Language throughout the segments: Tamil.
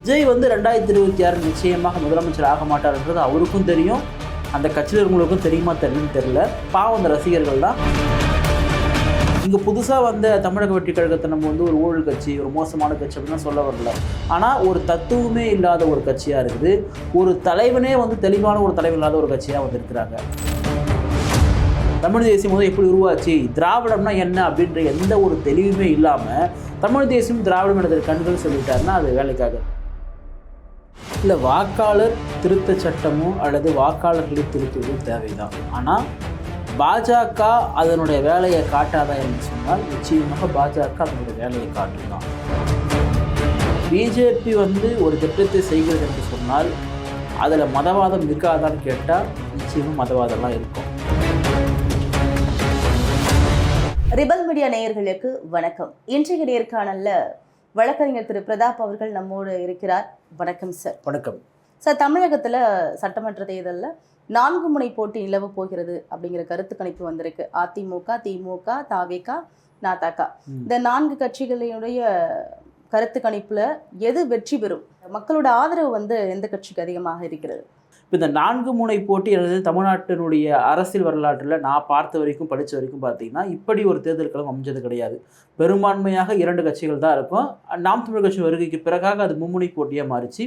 விஜய் வந்து 2026 நிச்சயமாக முதலமைச்சர் ஆக மாட்டார்ன்றது அவருக்கும் தெரியும், அந்த கட்சியில் இருக்கவங்களுக்கும் தெரியுமா தெரியும்னு தெரியல. பாவம் அந்த ரசிகர்கள் தான். இங்கே புதுசாக வந்த தமிழக வெற்றி கழகத்தை நம்ம வந்து ஒரு ஊழல் கட்சி, ஒரு மோசமான கட்சி அப்படின்னு சொல்ல வரல. ஆனால் ஒரு தத்துவமே இல்லாத ஒரு கட்சியாக இருக்குது. ஒரு தலைவனே வந்து தெளிவான ஒரு தலைவன் இல்லாத ஒரு கட்சியாக வந்திருக்கிறாங்க. தமிழ் தேசியம் வந்து எப்படி உருவாச்சு, திராவிடம்னா என்ன அப்படின்ற எந்த ஒரு தெளிவுமே இல்லாமல் தமிழ் தேசியம் திராவிடம் எனது கண்கள் சொல்லிட்டாருன்னா அது வேலைக்காக இல்லை. வாக்காளர் திருத்த சட்டமோ அல்லது வாக்காளர்களை திருத்துவதும் தேவைதான். ஆனால் பாஜக அதனுடைய வேலையை காட்டாதா என்று சொன்னால் நிச்சயமாக பாஜக அதனுடைய வேலையை காட்டுதான். பிஜேபி வந்து ஒரு திட்டத்தை செய்கிறது என்று சொன்னால் அதில் மதவாதம் இருக்காதான்னு கேட்டால் நிச்சயமாக மதவாதம்லாம் இருக்கும். ரிபல் மீடியா நேயர்களுக்கு வணக்கம். இன்றைய நேர்காணல்ல வழக்கறிஞர் திரு பிரதாப் அவர்கள் நம்மோடு இருக்கிறார். வணக்கம் சார். வணக்கம் சார். தமிழகத்துல சட்டமன்ற தேர்தலில் 4 முனை போட்டி நிலவ போகிறது அப்படிங்கிற கருத்து கணிப்பு வந்திருக்கு. அதிமுக, திமுக, தாவேகா, நாதக இந்த 4 கட்சிகளுடைய கருத்து கணிப்புல எது வெற்றி பெறும்? மக்களோட ஆதரவு வந்து எந்த கட்சிக்கு அதிகமாக இருக்கிறது? இப்போ இந்த 4 முனை போட்டி அல்லது தமிழ்நாட்டினுடைய அரசியல் வரலாற்றில் நான் பார்த்த வரைக்கும் படித்த வரைக்கும் பார்த்தீங்கன்னா இப்படி ஒரு தேர்தல் களம் அமைஞ்சது கிடையாது. பெரும்பான்மையாக 2 கட்சிகள் தான் இருக்கும். நாம் தமிழ் கட்சி வருகைக்கு பிறகாக அது மும்முனை போட்டியாக மாறிச்சு.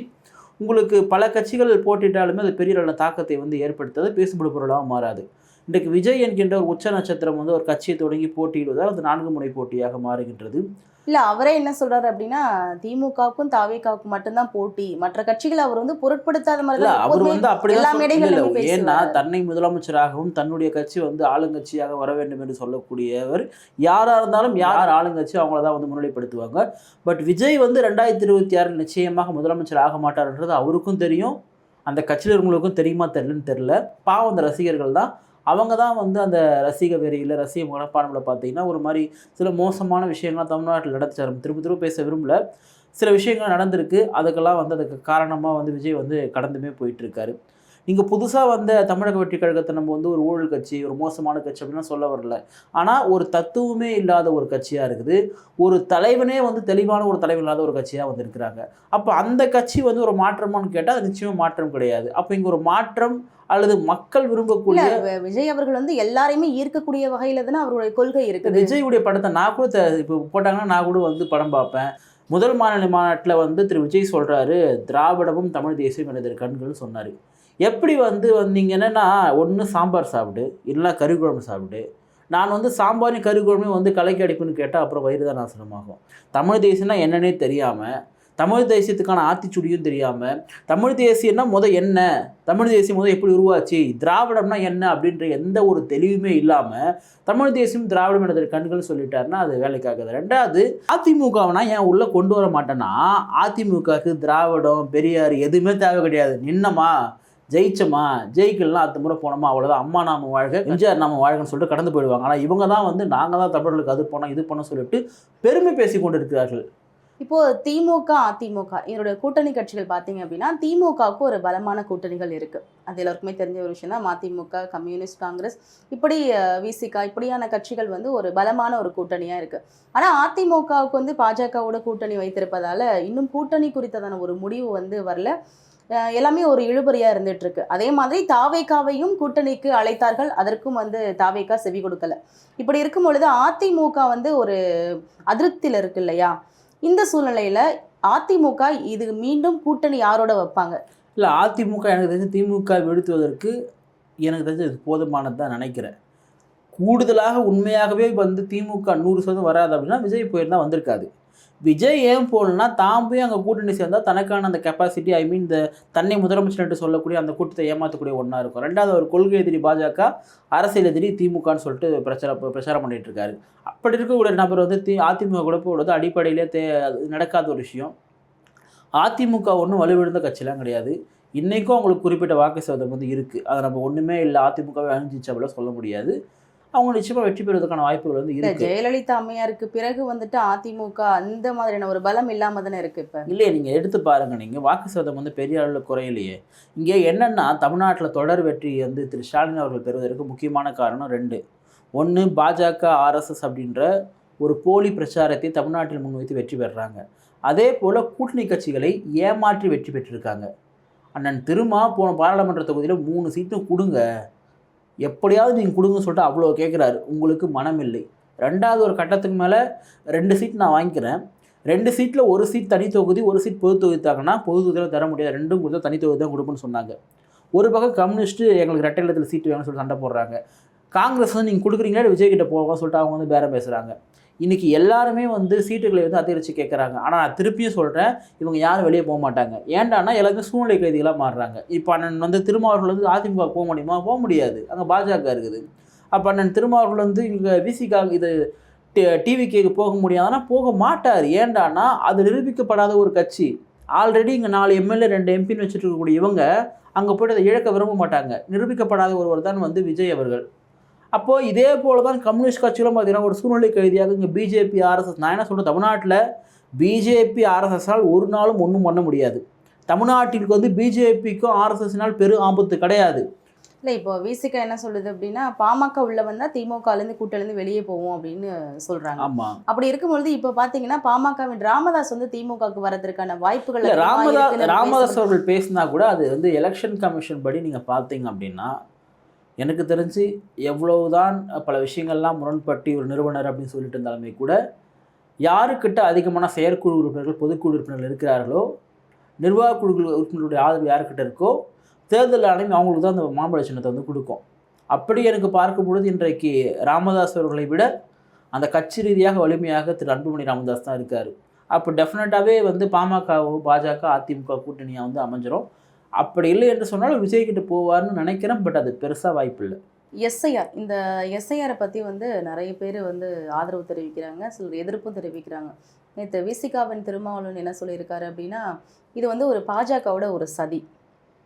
உங்களுக்கு பல கட்சிகள் போட்டிட்டாலுமே அது பெரிய அளவில் தாக்கத்தை வந்து ஏற்படுத்தாது, பேசுபடு பொருளாக மாறாது. இன்றைக்கு விஜய் என்கின்ற ஒரு உச்ச நட்சத்திரம் வந்து ஒரு கட்சியை தொடங்கி போட்டியிடுவதால் அது 4 முனை போட்டியாக மாறுகின்றது. இல்ல, அவரே என்ன சொல்றாரு அப்படின்னா திமுகவுக்கும் தாவேகாவுக்கும் மட்டும்தான் போட்டி, மற்ற கட்சிகளை அவர் வந்து பொருட்படுத்தாத மாதிரி அவர் வந்து அப்படிதான். ஏன்னா தன்னை முதலமைச்சராகவும் தன்னுடைய கட்சி வந்து ஆளுங்கட்சியாக வர வேண்டும் என்று சொல்லக்கூடியவர் யாரா இருந்தாலும் யார் ஆளுங்கட்சி அவங்களதான் வந்து முன்னிலைப்படுத்துவாங்க. பட் விஜய் வந்து 2026 நிச்சயமாக முதலமைச்சர் ஆக மாட்டார்ன்றது அவருக்கும் தெரியும், அந்த கட்சியில் இருக்கவங்களுக்கும் தெரியுமா தெரியலன்னு தெரியல. பாவம் அந்த ரசிகர்கள் தான். அவங்க தான் வந்து அந்த ரசிக வெறியில் ரசிக மனப்பான்மையில் பார்த்தீங்கன்னா ஒரு மாதிரி சில மோசமான விஷயங்கள்லாம் தமிழ்நாட்டில் நடந்துச்சார். திரும்ப பேச விரும்பல, சில விஷயங்கள் நடந்திருக்கு. அதுக்கெல்லாம் வந்து அதுக்கு காரணமாக வந்து விஜய் வந்து கடந்துமே போயிட்டுருக்காரு. நீங்கள் புதுசாக வந்த தமிழக வெற்றி கழகத்தை நம்ம வந்து ஒரு ஊழல் கட்சி, ஒரு மோசமான கட்சி அப்படின்லாம் சொல்ல வரல. ஆனால் ஒரு தத்துவமே இல்லாத ஒரு கட்சியாக இருக்குது. ஒரு தலைவனே வந்து தெளிவான ஒரு தலைவன் இல்லாத ஒரு கட்சியாக வந்திருக்கிறாங்க. அப்போ அந்த கட்சி வந்து ஒரு மாற்றமானு கேட்டால் அது நிச்சயமாக மாற்றம் கிடையாது. அப்போ இங்கே ஒரு மாற்றம் அல்லது மக்கள் விரும்பக்கூடிய விஜய் அவர்கள் வந்து எல்லாரையுமே ஈர்க்கக்கூடிய வகையில தானே அவருடைய கொள்கை இருக்குது. விஜயுடைய படத்தை நான் கூட இப்போ போட்டாங்கன்னா நான் கூட வந்து படம் பார்ப்பேன். முதல் மாநில மாநாட்டில் வந்து திரு விஜய் சொல்கிறாரு, திராவிடமும் தமிழ் தேசியம் எனது கண்கள் சொன்னார். எப்படி வந்து நீங்கள் என்னென்னா ஒன்று சாம்பார் சாப்பிடு, இல்லைனா கறி குழம்பு சாப்பிடு. நான் வந்து சாம்பாரையும் கறி குழம்பையும் வந்து கலக்கி அடிப்புன்னு கேட்டால் அப்புறம் வயிறு தான் நாசனமாகும். தமிழ் தேசியம்னா என்னன்னே தெரியாமல், தமிழ் தேசியத்துக்கான ஆத்திச்சுடியும் தெரியாமல், தமிழ் தேசியம்னா என்ன, தமிழ் தேசியம் எப்படி உருவாச்சு, திராவிடம்னா என்ன அப்படின்ற எந்த ஒரு தெளிவுமே இல்லாமல் தமிழ் தேசியம் திராவிடம் எனது கண்கள் சொல்லிட்டாருன்னா அது வேலைக்காகுது. 2வது, அதிமுகவனா ஏன் உள்ளே கொண்டு வர மாட்டேன்னா, அதிமுகவுக்கு திராவிடம் பெரியார் எதுவுமே தேவை கிடையாது. நின்னமா ஜெயிச்சமா, ஜெயிக்கலாம், அடுத்த முறை போனோமா அவ்வளோதான், அம்மா நாம வாழ்க, எம்ஜிஆர் நாம வாழ்கன்னு சொல்லிட்டு கடந்து போயிடுவாங்க. ஆனால் இவங்க தான் வந்து நாங்கள் தான் தமிழர்களுக்கு அது பண்ணோம் இது பண்ணோம் சொல்லிட்டு பெருமை பேசி கொண்டு இருக்கிறார்கள். இப்போ திமுக, அதிமுக இதனுடைய கூட்டணி கட்சிகள் பார்த்தீங்க அப்படின்னா திமுகவுக்கு ஒரு பலமான கூட்டணிகள் இருக்கு. அது எல்லாருக்குமே தெரிஞ்ச ஒரு விஷயம் தான். மதிமுக, கம்யூனிஸ்ட், காங்கிரஸ், இப்படி விசிகா இப்படியான கட்சிகள் வந்து ஒரு பலமான ஒரு கூட்டணியா இருக்கு. ஆனா அதிமுகவுக்கு வந்து பாஜகவோட கூட்டணி வைத்திருப்பதால இன்னும் கூட்டணி குறித்ததான ஒரு முடிவு வந்து வரல. எல்லாமே ஒரு இழுபறியா இருந்துட்டு இருக்கு. அதே மாதிரி தாவேகாவையும் கூட்டணிக்கு அழைத்தார்கள், அதற்கும் வந்து தாவேகா செவி கொடுக்கல. இப்படி இருக்கும் பொழுது அதிமுக வந்து ஒரு அதிருப்தியில் இருக்கு இல்லையா? இந்த சூழ்நிலையில அதிமுக இது மீண்டும் கூட்டணி யாரோட வைப்பாங்க? இல்லை, அதிமுக எனக்கு தெரிஞ்சு திமுக வீழ்த்துவதற்கு எனக்கு தெரிஞ்சு இது போதுமானது தான் நினைக்கிறேன். கூடுதலாக உண்மையாகவே வந்து திமுக 100% வராது அப்படின்னா விஜய் போயிருந்தால் வந்திருக்காது. விஜய் ஏன் போகலன்னா தான் போய் அங்கே கூட்டணி சேர்ந்தால் தனக்கான அந்த கெப்பாசிட்டி, இந்த தன்னை முதலமைச்சர் என்று சொல்லக்கூடிய அந்த கூட்டத்தை ஏமாற்றக்கூடிய ஒன்றா இருக்கும். 2வது, ஒரு கொள்கை எதிரி பாஜக, அரசியல் எதிரி திமுகன்னு சொல்லிட்டு பிரச்சாரம் பண்ணிட்டு இருக்காரு. அப்படி இருக்கக்கூடிய நபர் வந்து அதிமுக கூட போடுறது அடிப்படையிலே நடக்காத ஒரு விஷயம். அதிமுக ஒன்றும் வலுவிழுந்த கட்சியெலாம் கிடையாது. இன்றைக்கும் அவங்களுக்கு குறிப்பிட்ட வாக்கு சதவீதம் வந்து இருக்குது. அதை நம்ம ஒன்றுமே இல்லை அதிமுகவே அழிஞ்சிச்சு அப்படிலாம் சொல்ல முடியாது. அவங்க நிச்சயமாக வெற்றி பெறுவதற்கான வாய்ப்புகள் வந்து இருக்கு. ஜெயலலிதா அம்மையாருக்கு பிறகு வந்துட்டு அதிமுக அந்த மாதிரியான ஒரு பலம் இல்லாம தானே இருக்கு. இப்போ இல்லையே, நீங்கள் எடுத்து பாருங்க, நீங்கள் வாக்கு சதவீதம் வந்து பெரிய அளவில் குறையிலையே. இங்கே என்னென்னா தமிழ்நாட்டில் தொடர் வெற்றி வந்து திரு ஸ்டாலின் அவர்கள் பெறுவதற்கு முக்கியமான காரணம் 2. ஒன்று, பாஜக ஆர்எஸ்எஸ் அப்படின்ற ஒரு போலி பிரச்சாரத்தை தமிழ்நாட்டில் முன்வைத்து வெற்றி பெறுறாங்க. அதே போல் கூட்டணி கட்சிகளை ஏமாற்றி வெற்றி பெற்றிருக்காங்க. அண்ணன் திருமா போன பாராளுமன்ற தொகுதியில் 3 சீட்டும் கொடுங்க, எப்படியாவது நீங்கள் கொடுங்கன்னு சொல்லிட்டு அவ்வளோ கேட்குறாரு. உங்களுக்கு மனம் இல்லை. 2வது ஒரு கட்டத்துக்கு மேலே 2 சீட் நான் வாங்கிக்கிறேன், 2 சீட்டில் 1 சீட் தனி தொகுதி, 1 சீட் பொது தொகுதி தாங்கன்னா பொது தொகுதியில் தர முடியாது, 2ம் கொடுத்தா தனி தொகுதி தான் கொடுப்பேன்னு சொன்னாங்க. ஒரு பக்கம் கம்யூனிஸ்ட்டு எங்களுக்கு ரெட்டை இலத்தில் சீட்டு வேணும்னு சொல்லிட்டு சண்டை போடுறாங்க. காங்கிரஸ் வந்து நீங்கள் கொடுக்குறீங்களா விஜய்கிட்ட போக சொல்லிட்டு அவங்க வந்து பேரம் பேசுகிறாங்க. இன்றைக்கி எல்லாருமே வந்து சீட்டுகளை வந்து அதிகரித்து கேட்குறாங்க. ஆனால் நான் திருப்பியும் சொல்கிறேன், இவங்க யாரும் வெளியே போக மாட்டாங்க. ஏன்டானா எல்லாருமே சூழ்நிலை கைதிகளாக மாறுறாங்க. இப்போ அண்ணன் வந்து திருமாவர்கள் வந்து அதிமுக போக முடியுமா? போக முடியாது, அங்கே பாஜக இருக்குது. அப்போ அண்ணன் திருமாவர்கள் வந்து இங்கே விசிகாக இது டிவிக்கு போக முடியாதுன்னா போக மாட்டார். ஏன்டானா அது நிரூபிக்கப்படாத ஒரு கட்சி. ஆல்ரெடி இங்கே 4 எம்எல்ஏ 2 எம்பின்னு வச்சுட்டு இருக்கக்கூடிய இவங்க அங்கே போய்ட்டு அதை இழக்க விரும்ப மாட்டாங்க. நிரூபிக்கப்படாத ஒருவர் தான் வந்து விஜய் அவர்கள். அப்போது இதே போல் தான் கம்யூனிஸ்ட் கட்சிகளும் பார்த்திங்கன்னா ஒரு சூழ்நிலை கைதியாக இங்கே பிஜேபி ஆர்எஸ்எஸ். நான் என்ன சொல்கிறேன், தமிழ்நாட்டில் பிஜேபி ஆர்எஸ்எஸ்ஸால் ஒரு நாளும் ஒன்றும் பண்ண முடியாது. தமிழ்நாட்டிற்கு வந்து பிஜேபிக்கும் ஆர்எஸ்எஸ்னால் பெரும் ஆபத்து கிடையாது. இல்லை, இப்போ விசிகா என்ன சொல்லுது அப்படின்னா, பாமக உள்ள வந்தால் திமுகலேருந்து கூட்டிலேருந்து வெளியே போவோம் அப்படின்னு சொல்கிறாங்க. ஆமாம். அப்படி இருக்கும்பொழுது இப்போ பார்த்தீங்கன்னா பாமகவின் ராமதாஸ் வந்து திமுகவுக்கு வரதுக்கான வாய்ப்புகள் ராமதாஸ் அவர்கள் பேசினா கூட அது வந்து எலெக்ஷன் கமிஷன் படி நீங்கள் பார்த்தீங்க அப்படின்னா, எனக்கு தெரிஞ்சு எவ்வளவுதான் பல விஷயங்கள்லாம் முரண்பட்டு ஒரு நிறுவனர் அப்படின்னு சொல்லிட்டு இருந்தாலுமே கூட, யாருக்கிட்ட அதிகமான செயற்குழு உறுப்பினர்கள் பொதுக்குழு உறுப்பினர்கள் இருக்கிறார்களோ, நிர்வாக குழு உறுப்பினர்களுடைய ஆதரவு யாருக்கிட்ட இருக்கோ, தேர்தல் ஆணையம் அவங்களுக்கு தான் அந்த மாம்பழ சின்னத்தை வந்து கொடுக்கும். அப்படி எனக்கு பார்க்கும் பொழுது இன்றைக்கு ராமதாஸ் அவர்களை விட அந்த கட்சி ரீதியாக வலிமையாக திரு அன்புமணி ராமதாஸ் தான் இருக்கார். அப்போ டெஃபினட்டாகவே வந்து பாமகவோ பாஜக அதிமுக கூட்டணியாக வந்து அமைஞ்சிரும். அப்படி இல்லை என்று சொன்னால் விஜய்கிட்ட போவார்னு நினைக்கிறேன். பட் அது பெருசாக வாய்ப்பு இல்லை. எஸ்ஐஆர், இந்த எஸ்ஐஆரை பற்றி வந்து நிறைய பேர் வந்து ஆதரவு தெரிவிக்கிறாங்க, சிலர் எதிர்ப்பும் தெரிவிக்கிறாங்க. நேற்று விசிகாவின் திருமாவளவன் என்ன சொல்லியிருக்காரு அப்படின்னா, இது வந்து ஒரு பாஜகவோட ஒரு சதி,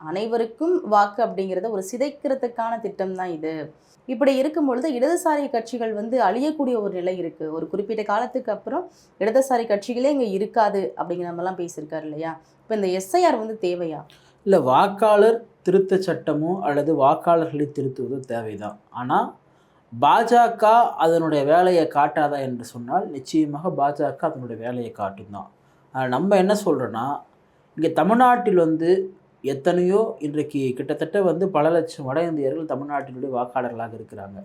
அனைவருக்கும் வாக்கு அப்படிங்கிறத ஒரு சிதைக்கிறதுக்கான திட்டம் தான் இது. இப்படி இருக்கும் பொழுது இடதுசாரி கட்சிகள் வந்து அழியக்கூடிய ஒரு நிலை இருக்குது. ஒரு குறிப்பிட்ட காலத்துக்கு அப்புறம் இடதுசாரி கட்சிகளே இங்கே இருக்காது அப்படிங்கிற மாதிரிலாம் பேசியிருக்காரு இல்லையா? இப்போ இந்த எஸ்ஐஆர் வந்து தேவையா? இல்லை, வாக்காளர் திருத்த சட்டமோ அல்லது வாக்காளர்களை திருத்துவதோ தேவைதான். ஆனால் பாஜக அதனுடைய வேலையை காட்டாதா என்று சொன்னால் நிச்சயமாக பாஜக அதனுடைய வேலையை காட்டும் தான். நம்ம என்ன சொல்கிறோன்னா, இங்கே தமிழ்நாட்டில் வந்து எத்தனையோ இன்றைக்கு கிட்டத்தட்ட வந்து பல லட்சம் வட இந்தியர்கள் தமிழ்நாட்டினுடைய வாக்காளர்களாக இருக்கிறாங்க.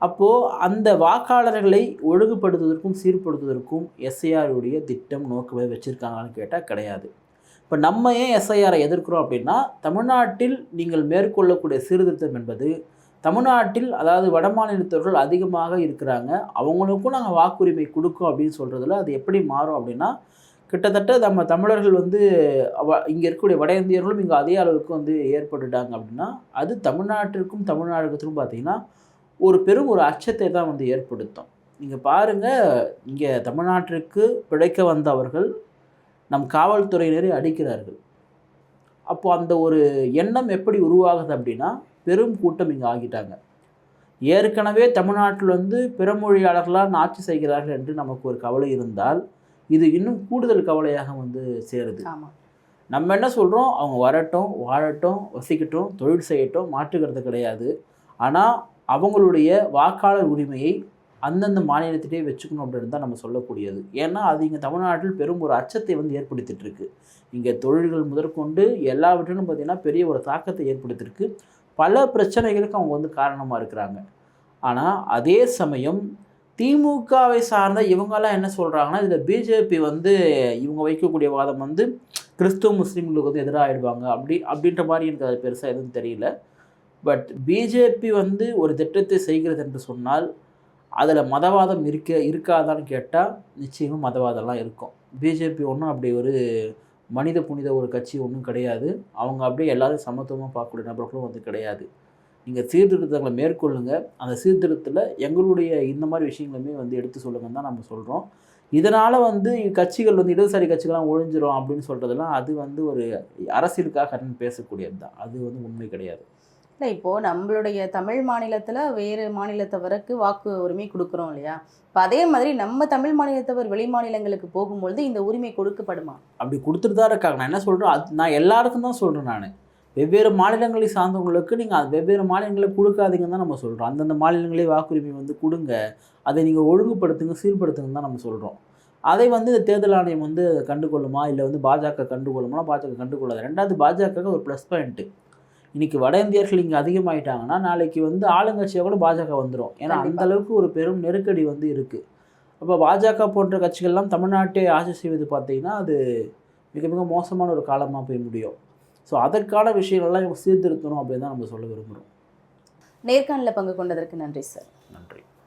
அப்போது அந்த வாக்காளர்களை ஒழுங்குபடுத்துவதற்கும் சீர்படுத்துவதற்கும் எஸ்ஐஆருடைய திட்டம் நோக்கமே வச்சுருக்காங்கன்னு கேட்டால் கிடையாது. இப்போ நம்ம ஏன் எஸ்ஐஆரை எதிர்க்கிறோம் அப்படின்னா, தமிழ்நாட்டில் நீங்கள் மேற்கொள்ளக்கூடிய சீர்திருத்தம் என்பது தமிழ்நாட்டில் அதாவது வட மாநிலத்தவர்கள் அதிகமாக இருக்கிறாங்க, அவங்களுக்கும் நாங்கள் வாக்குரிமை கொடுக்கும் அப்படின்னு சொல்கிறதுல அது எப்படி மாறும் அப்படின்னா, கிட்டத்தட்ட நம்ம தமிழர்கள் வந்து இங்கே இருக்கக்கூடிய வட இந்தியர்களும் இங்கே அதே அளவுக்கு வந்து ஏற்பட்டுட்டாங்க அப்படின்னா, அது தமிழ்நாட்டிற்கும் தமிழ்நாடுக்கும் பார்த்திங்கன்னா ஒரு பெரும் ஒரு அச்சத்தை தான் வந்து ஏற்படுத்தும். நீங்கள் பாருங்கள், இங்கே தமிழ்நாட்டிற்கு பிழைக்க வந்தவர்கள் நம் காவல்துறையினரை அடிக்கிறார்கள். அப்போது அந்த ஒரு எண்ணம் எப்படி உருவாகுது அப்படின்னா, பெரும் கூட்டம் இங்கே ஆகிட்டாங்க. ஏற்கனவே தமிழ்நாட்டில் வந்து பிற மொழியாளர்களால் ஆட்சி செய்கிறார்கள் என்று நமக்கு ஒரு கவலை இருந்தால், இது இன்னும் கூடுதல் கவலையாக வந்து சேருது. நம்ம என்ன சொல்கிறோம், அவங்க வரட்டும், வாழட்டும், வசிக்கட்டும், தொழில் செய்யட்டும், மாற்றுக்கிறது கிடையாது. ஆனால் அவங்களுடைய வாக்காளர் உரிமையை அந்தந்த மாநிலத்திலே வச்சுக்கணும் அப்படின்னு தான் நம்ம சொல்லக்கூடியது. ஏன்னா அது இங்கே தமிழ்நாட்டில் பெரும் ஒரு அச்சத்தை வந்து ஏற்படுத்திகிட்ருக்கு. இங்கே தொழில்கள் முதற்கொண்டு எல்லாவற்றிலும் பார்த்திங்கன்னா பெரிய ஒரு தாக்கத்தை ஏற்படுத்தியிருக்கு. பல பிரச்சனைகளுக்கு அவங்க வந்து காரணமாக இருக்கிறாங்க. ஆனால் அதே சமயம் திமுகவை சார்ந்த இவங்கெல்லாம் என்ன சொல்கிறாங்கன்னா, இதில் பிஜேபி வந்து இவங்க வைக்கக்கூடிய வாதம் வந்து கிறிஸ்துவ முஸ்லீம்களுக்கு வந்து எதிராகிடுவாங்க அப்படின்ற மாதிரி எனக்கு அது பெருசாக எதுவும் தெரியல. பட் பிஜேபி வந்து ஒரு திட்டத்தை செய்கிறது என்று சொன்னால் அதில் மதவாதம் இருக்காதான்னு கேட்டால் நிச்சயமாக மதவாதம்லாம் இருக்கும். பிஜேபி ஒன்றும் அப்படி ஒரு மனித புனித ஒரு கட்சி ஒன்றும் கிடையாது. அவங்க அப்படியே எல்லோரும் சமத்துவமாக பார்க்கக்கூடிய நபர்களும் வந்து கிடையாது. நீங்கள் சீர்திருத்தங்களை மேற்கொள்ளுங்கள், அந்த சீர்திருத்தத்தில் எங்களுடைய இந்த மாதிரி விஷயங்களுமே வந்து எடுத்து சொல்லுங்கன்னு தான் நம்ம சொல்கிறோம். இதனால் வந்து கட்சிகள் வந்து இடதுசாரி கட்சிகள்லாம் ஒழிஞ்சிரும் அப்படின்னு சொல்கிறதெல்லாம் அது வந்து ஒரு அரசியலுக்காக பேசக்கூடியது தான். அது வந்து உண்மை கிடையாது. இல்லை, இப்போது நம்மளுடைய தமிழ் மாநிலத்தில் வேறு மாநிலத்தவருக்கு வாக்கு உரிமை கொடுக்குறோம் இல்லையா? இப்போ அதே மாதிரி நம்ம தமிழ் மாநிலத்தவர் வெளி மாநிலங்களுக்கு போகும்பொழுது இந்த உரிமை கொடுக்கப்படுமா? அப்படி கொடுத்துட்டு தான் இருக்காங்க. நான் என்ன சொல்கிறேன், அது நான் எல்லாருக்கும் தான் சொல்கிறேன். நான் வெவ்வேறு மாநிலங்களை சார்ந்தவங்களுக்கு நீங்கள் அது வெவ்வேறு மாநிலங்களை கொடுக்காதீங்கன்னு தான் நம்ம சொல்கிறோம். அந்தந்த மாநிலங்களே வாக்குரிமை வந்து கொடுங்க, அதை நீங்கள் ஒழுங்குபடுத்துங்க, சீர்படுத்துங்கன்னு தான் நம்ம சொல்கிறோம். அதை வந்து இந்த தேர்தல் ஆணையம் வந்து கண்டுகொள்ளுமா, இல்லை வந்து பாஜக கண்டுகொள்ளுமா, பாஜக கண்டுகொள்ளாது. ரெண்டாவது பாஜக ஒரு ப்ளஸ் பாயிண்ட்டு. இன்றைக்கி வட இந்தியர்கள் இங்கே அதிகமாகிட்டாங்கன்னா நாளைக்கு வந்து ஆளுங்கட்சியாக கூட பாஜக வந்துடும். ஏன்னா அந்த அளவுக்கு ஒரு பெரும் நெருக்கடி வந்து இருக்குது. அப்போ பாஜக போன்ற கட்சிகள்லாம் தமிழ்நாட்டை ஆட்சி செய்வது பார்த்திங்கன்னா அது மிக மிக மோசமான ஒரு காலமாக போய் முடியும். ஸோ அதற்கான விஷயங்கள்லாம் இவங்க சீர்திருத்தணும் அப்படின்னு தான் நம்ம சொல்ல விரும்புகிறோம். நேர்காணலில் பங்கு கொண்டதற்கு நன்றி சார். நன்றி.